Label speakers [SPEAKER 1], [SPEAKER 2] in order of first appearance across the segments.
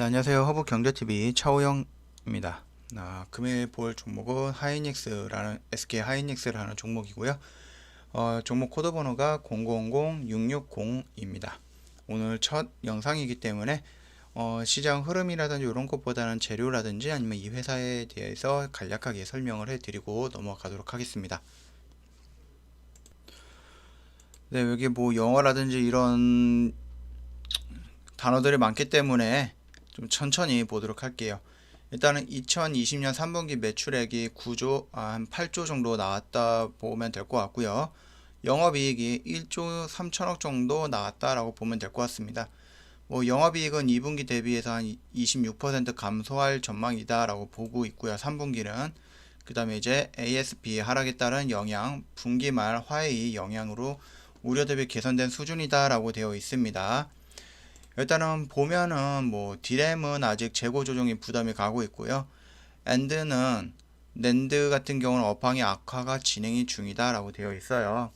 [SPEAKER 1] 네, 안녕하세요. 허브경제TV 차오영입니다. 금일 볼 종목은 SK 하이닉스라는 종목이고요. 종목 코드 번호가 000660입니다. 오늘 첫 영상이기 때문에 시장 흐름이라든지 이런 것보다는 재료라든지 아니면 이 회사에 대해서 간략하게 설명을 해드리고 넘어가도록 하겠습니다. 네, 여기 뭐 영어라든지 이런 단어들이 많기 때문에 좀 천천히 보도록 할게요. 일단은 2020년 3분기 매출액이 9조, 한 8조 정도 나왔다 보면 될 것 같고요. 영업이익이 1조 3천억 정도 나왔다라고 보면 될 것 같습니다. 뭐 영업이익은 2분기 대비해서 한 26% 감소할 전망이다라고 보고 있고요. 3분기는 그 다음에 이제 ASP 하락에 따른 영향, 분기 말 화해의 영향으로 우려 대비 개선된 수준이다라고 되어 있습니다. 일단은 보면은 뭐 D램은 아직 재고 조정이 부담이 가고 있고요. 엔드는 낸드 같은 경우는 업황의 악화가 진행이 중이다라고 되어 있어요.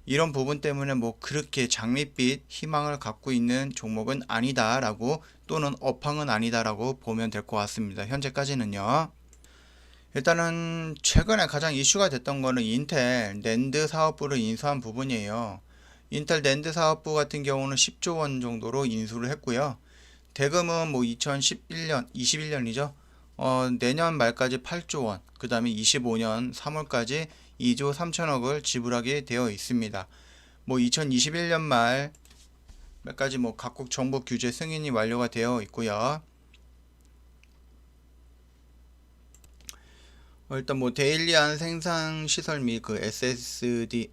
[SPEAKER 1] 이런 부분 때문에 뭐 그렇게 장밋빛 희망을 갖고 있는 종목은 아니다라고 또는 업황은 아니다라고 보면 될 것 같습니다. 현재까지는요. 일단은 최근에 가장 이슈가 됐던 거는 인텔 낸드 사업부를 인수한 부분이에요. 인텔 낸드 사업부 같은 경우는 10조 원 정도로 인수를 했고요. 대금은 뭐 2011년, 21년이죠. 내년 말까지 8조 원, 그 다음에 25년 3월까지 2조 3천억을 지불하게 되어 있습니다. 뭐 2021년 말까지 뭐 각국 정부 규제 승인이 완료가 되어 있고요. 일단 뭐 데일리한 생산 시설 및 그 SSD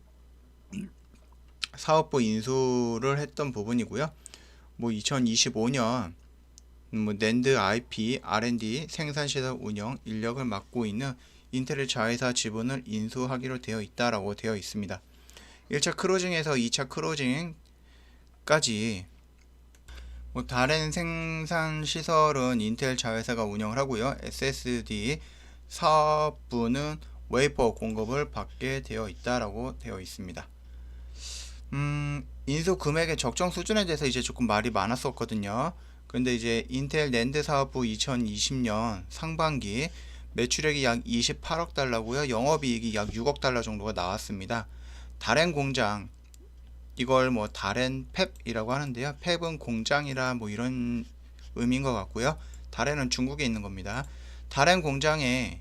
[SPEAKER 1] 사업부 인수를 했던 부분이고요. 뭐 2025년 뭐 낸드 IP, R&D, 생산시설 운영, 인력을 맡고 있는 인텔의 자회사 지분을 인수하기로 되어 있다라고 되어 있습니다. 1차 크로징에서 2차 크로징까지 뭐 다른 생산 시설은 인텔 자회사가 운영을 하고요. SSD 사업부는 웨이퍼 공급을 받게 되어 있다라고 되어 있습니다. 인수 금액의 적정 수준에 대해서 이제 조금 말이 많았었거든요. 근데 이제 인텔 낸드 사업부 2020년 상반기 매출액이 약 28억 달러고요. 영업이익이 약 6억 달러 정도가 나왔습니다. 다렌 공장, 이걸 뭐 다렌 펩이라고 하는데요. 펩은 공장이라 뭐 이런 의미인 것 같고요. 다렌은 중국에 있는 겁니다. 다렌 공장에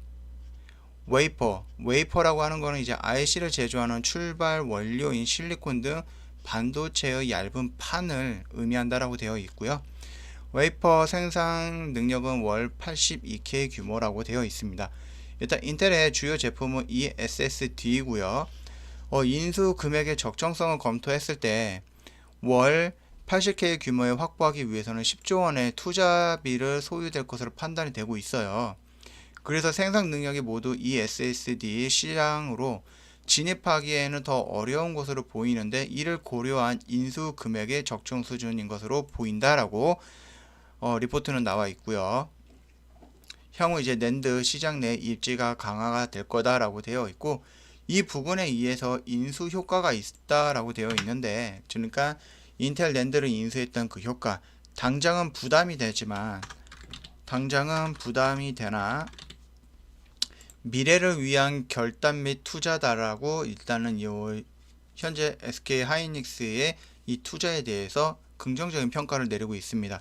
[SPEAKER 1] 웨이퍼라고 하는 거는 이제 IC를 제조하는 출발 원료인 실리콘 등 반도체의 얇은 판을 의미한다라고 되어 있고요. 웨이퍼 생산 능력은 월 82K 규모라고 되어 있습니다. 일단 인텔의 주요 제품은 이 SSD이고요. 인수 금액의 적정성을 검토했을 때 월 80K 규모에 확보하기 위해서는 10조 원의 투자비를 소요될 것으로 판단이 되고 있어요. 그래서 생산 능력이 모두 이 SSD 시장으로 진입하기에는 더 어려운 것으로 보이는데 이를 고려한 인수 금액의 적정 수준인 것으로 보인다라고 리포트는 나와 있고요. 향후 이제 낸드 시장 내 입지가 강화가 될 거다라고 되어 있고 이 부분에 의해서 인수 효과가 있다라고 되어 있는데 그러니까 인텔 낸드를 인수했던 그 효과 당장은 부담이 되나 미래를 위한 결단 및 투자다라고 일단은 현재 SK 하이닉스의 이 투자에 대해서 긍정적인 평가를 내리고 있습니다.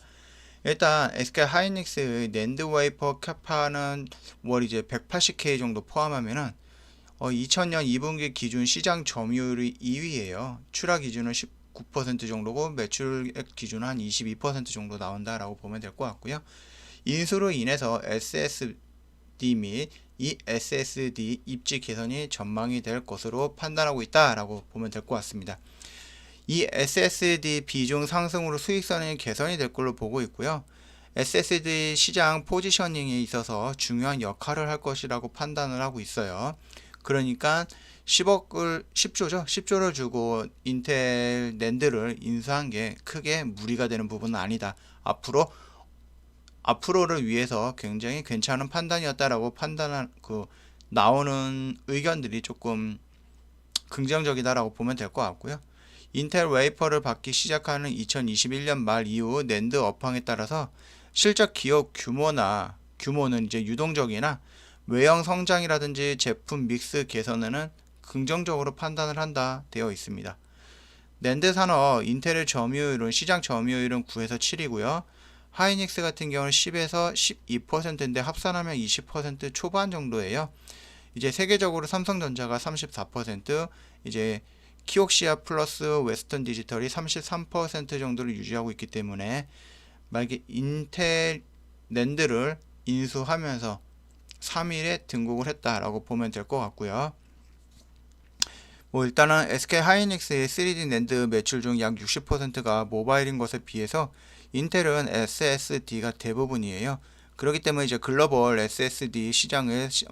[SPEAKER 1] 일단 SK 하이닉스의 낸드 웨이퍼 캐파는 월 이제 180K 정도 포함하면은 2000년 2분기 기준 시장 점유율이 2위예요. 출하 기준은 19% 정도고 매출액 기준은 한 22% 정도 나온다라고 보면 될 것 같고요. 인수로 인해서 SSD 및 이 SSD 입지 개선이 전망이 될 것으로 판단하고 있다라고 보면 될 것 같습니다. 이 SSD 비중 상승으로 수익성이 개선이 될 걸로 보고 있고요. SSD 시장 포지셔닝에 있어서 중요한 역할을 할 것이라고 판단을 하고 있어요. 그러니까 10조를 주고 인텔 낸드를 인수한 게 크게 무리가 되는 부분은 아니다. 앞으로를 위해서 굉장히 괜찮은 판단이었다라고 나오는 의견들이 조금 긍정적이다라고 보면 될 것 같고요. 인텔 웨이퍼를 받기 시작하는 2021년 말 이후 낸드 업황에 따라서 실적 기업 규모는 이제 유동적이나 외형 성장이라든지 제품 믹스 개선에는 긍정적으로 판단을 한다 되어 있습니다. 낸드 산업 인텔의 점유율은 시장 점유율은 9에서 7이고요. 하이닉스 같은 경우는 10에서 12%인데 합산하면 20% 초반 정도예요. 이제 세계적으로 삼성전자가 34%, 이제 키옥시아 플러스 웨스턴 디지털이 33% 정도를 유지하고 있기 때문에 만약에 인텔 낸드를 인수하면서 3일에 등극을 했다라고 보면 될 것 같고요. 뭐 일단은 SK 하이닉스의 3D 낸드 매출 중 약 60%가 모바일인 것에 비해서 인텔은 SSD가 대부분이에요. 그렇기 때문에 이제 글로벌 SSD 시장에서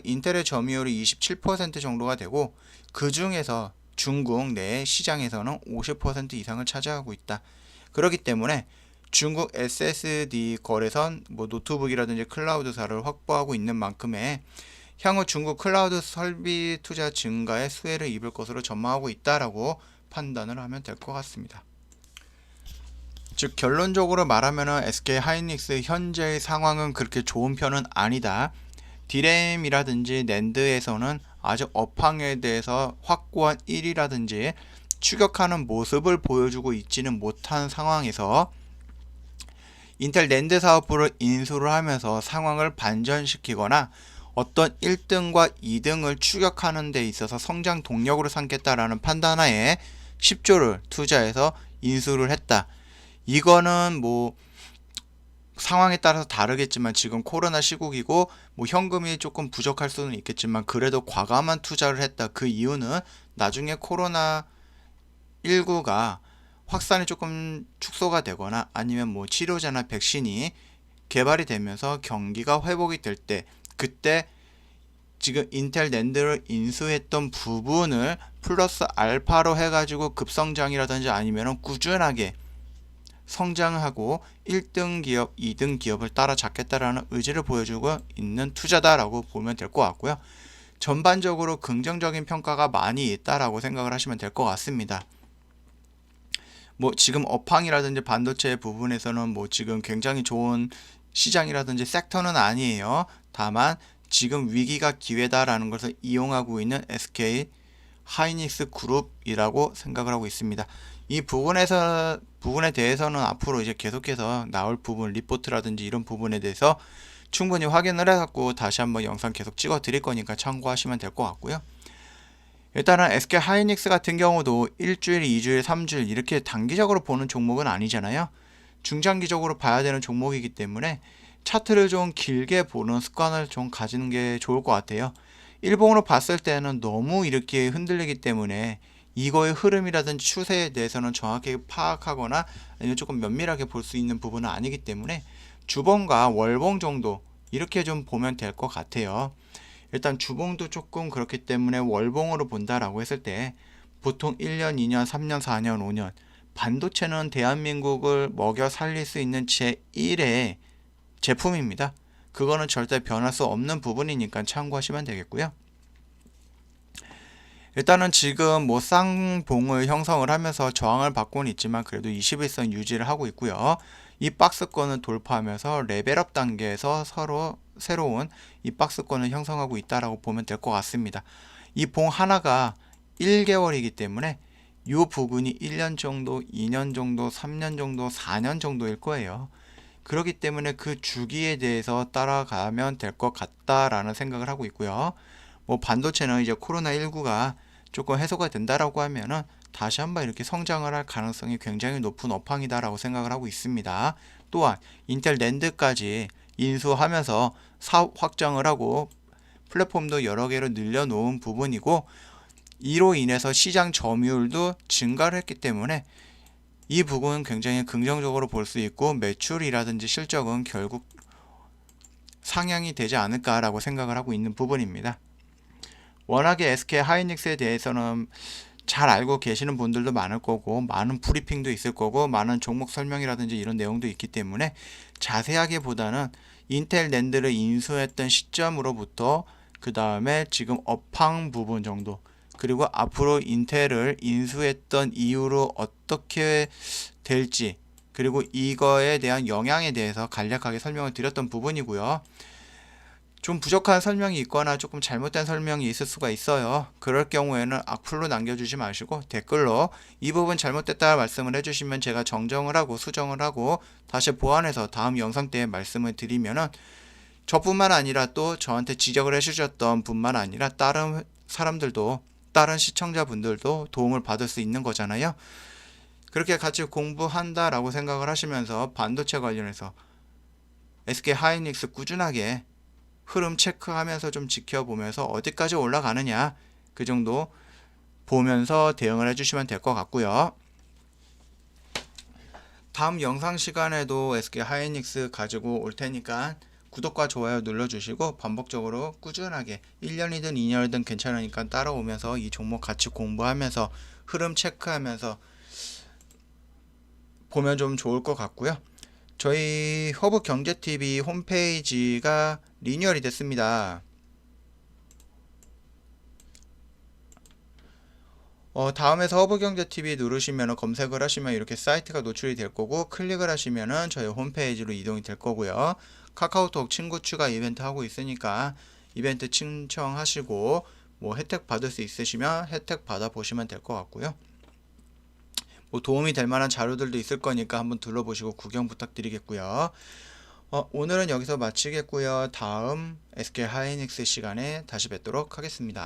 [SPEAKER 1] 인텔의 점유율이 27% 정도가 되고, 그 중에서 중국 내 시장에서는 50% 이상을 차지하고 있다. 그렇기 때문에 중국 SSD 거래선 노트북이라든지 클라우드사를 확보하고 있는 만큼의 향후 중국 클라우드 설비 투자 증가에 수혜를 입을 것으로 전망하고 있다라고 판단을 하면 될 것 같습니다. 즉 결론적으로 말하면 SK 하이닉스 현재의 상황은 그렇게 좋은 편은 아니다. 디램이라든지 낸드에서는 아직 업황에 대해서 확고한 1위라든지 추격하는 모습을 보여주고 있지는 못한 상황에서 인텔 낸드 사업부를 인수를 하면서 상황을 반전시키거나 어떤 1등과 2등을 추격하는 데 있어서 성장 동력으로 삼겠다라는 판단하에 10조를 투자해서 인수를 했다. 이거는 상황에 따라서 다르겠지만 지금 코로나 시국이고 현금이 조금 부족할 수는 있겠지만 그래도 과감한 투자를 했다. 그 이유는 나중에 코로나 19가 확산이 조금 축소가 되거나 아니면 치료제나 백신이 개발이 되면서 경기가 회복이 될 때, 그때 지금 인텔 낸드를 인수했던 부분을 플러스 알파로 해가지고 급성장이라든지 아니면 꾸준하게 성장하고 1등 기업, 2등 기업을 따라잡겠다라는 의지를 보여주고 있는 투자다라고 보면 될 것 같고요. 전반적으로 긍정적인 평가가 많이 있다라고 생각을 하시면 될 것 같습니다. 지금 업황이라든지 반도체 부분에서는 지금 굉장히 좋은 시장이라든지 섹터는 아니에요. 다만 지금 위기가 기회다라는 것을 이용하고 있는 SK 하이닉스 그룹이라고 생각을 하고 있습니다. 이 부분에 대해서는 앞으로 이제 계속해서 나올 부분, 리포트라든지 이런 부분에 대해서 충분히 확인을 해갖고 다시 한번 영상 계속 찍어 드릴 거니까 참고하시면 될 것 같고요. 일단은 SK 하이닉스 같은 경우도 일주일, 2주일, 3주일 이렇게 단기적으로 보는 종목은 아니잖아요. 중장기적으로 봐야 되는 종목이기 때문에 차트를 좀 길게 보는 습관을 좀 가지는 게 좋을 것 같아요. 일봉으로 봤을 때는 너무 이렇게 흔들리기 때문에 이거의 흐름이라든지 추세에 대해서는 정확하게 파악하거나 아니면 조금 면밀하게 볼 수 있는 부분은 아니기 때문에 주봉과 월봉 정도 이렇게 좀 보면 될 것 같아요. 일단 주봉도 조금 그렇기 때문에 월봉으로 본다라고 했을 때 보통 1년, 2년, 3년, 4년, 5년 반도체는 대한민국을 먹여 살릴 수 있는 제1의 제품입니다. 그거는 절대 변할 수 없는 부분이니까 참고하시면 되겠고요. 일단은 지금 쌍봉을 형성을 하면서 저항을 받고는 있지만 그래도 21선 유지를 하고 있고요. 이 박스권을 돌파하면서 레벨업 단계에서 서로 새로운 이 박스권을 형성하고 있다라고 보면 될 것 같습니다. 이 봉 하나가 1개월이기 때문에 이 부분이 1년 정도, 2년 정도, 3년 정도, 4년 정도일 거예요. 그렇기 때문에 그 주기에 대해서 따라가면 될 것 같다라는 생각을 하고 있고요. 반도체는 이제 코로나19가 조금 해소가 된다라고 하면은 다시 한번 이렇게 성장을 할 가능성이 굉장히 높은 업황이다라고 생각을 하고 있습니다. 또한 인텔 낸드까지 인수하면서 사업 확장을 하고 플랫폼도 여러 개로 늘려놓은 부분이고, 이로 인해서 시장 점유율도 증가를 했기 때문에 이 부분은 굉장히 긍정적으로 볼 수 있고 매출이라든지 실적은 결국 상향이 되지 않을까라고 생각을 하고 있는 부분입니다. 워낙에 SK 하이닉스에 대해서는 잘 알고 계시는 분들도 많을 거고 많은 브리핑도 있을 거고 많은 종목 설명이라든지 이런 내용도 있기 때문에 자세하게 보다는 인텔 낸드를 인수했던 시점으로부터 그 다음에 지금 업황 부분 정도, 그리고 앞으로 인텔을 인수했던 이후로 어떻게 될지, 그리고 이거에 대한 영향에 대해서 간략하게 설명을 드렸던 부분이고요. 좀 부족한 설명이 있거나 조금 잘못된 설명이 있을 수가 있어요. 그럴 경우에는 악플로 남겨주지 마시고 댓글로 이 부분 잘못됐다 말씀을 해주시면 제가 정정을 하고 수정을 하고 다시 보완해서 다음 영상 때 말씀을 드리면은 저뿐만 아니라 또 저한테 지적을 해주셨던 분만 아니라 다른 사람들도, 다른 시청자분들도 도움을 받을 수 있는 거잖아요. 그렇게 같이 공부한다라고 생각을 하시면서 반도체 관련해서 SK 하이닉스 꾸준하게 흐름 체크하면서 좀 지켜보면서 어디까지 올라가느냐, 그 정도 보면서 대응을 해주시면 될 것 같고요. 다음 영상 시간에도 SK 하이닉스 가지고 올 테니까 구독과 좋아요 눌러주시고 반복적으로 꾸준하게 1년이든 2년이든 괜찮으니까 따라오면서 이 종목 같이 공부하면서 흐름 체크하면서 보면 좀 좋을 것 같고요. 저희 허브경제TV 홈페이지가 리뉴얼이 됐습니다. 다음에서 허브경제TV 누르시면 검색을 하시면 이렇게 사이트가 노출이 될 거고, 클릭을 하시면 저희 홈페이지로 이동이 될 거고요. 카카오톡 친구 추가 이벤트 하고 있으니까 이벤트 신청하시고 뭐 혜택 받을 수 있으시면 혜택 받아 보시면 될 것 같고요. 뭐 도움이 될 만한 자료들도 있을 거니까 한번 둘러보시고 구경 부탁드리겠고요. 오늘은 여기서 마치겠고요. 다음 SK 하이닉스 시간에 다시 뵙도록 하겠습니다.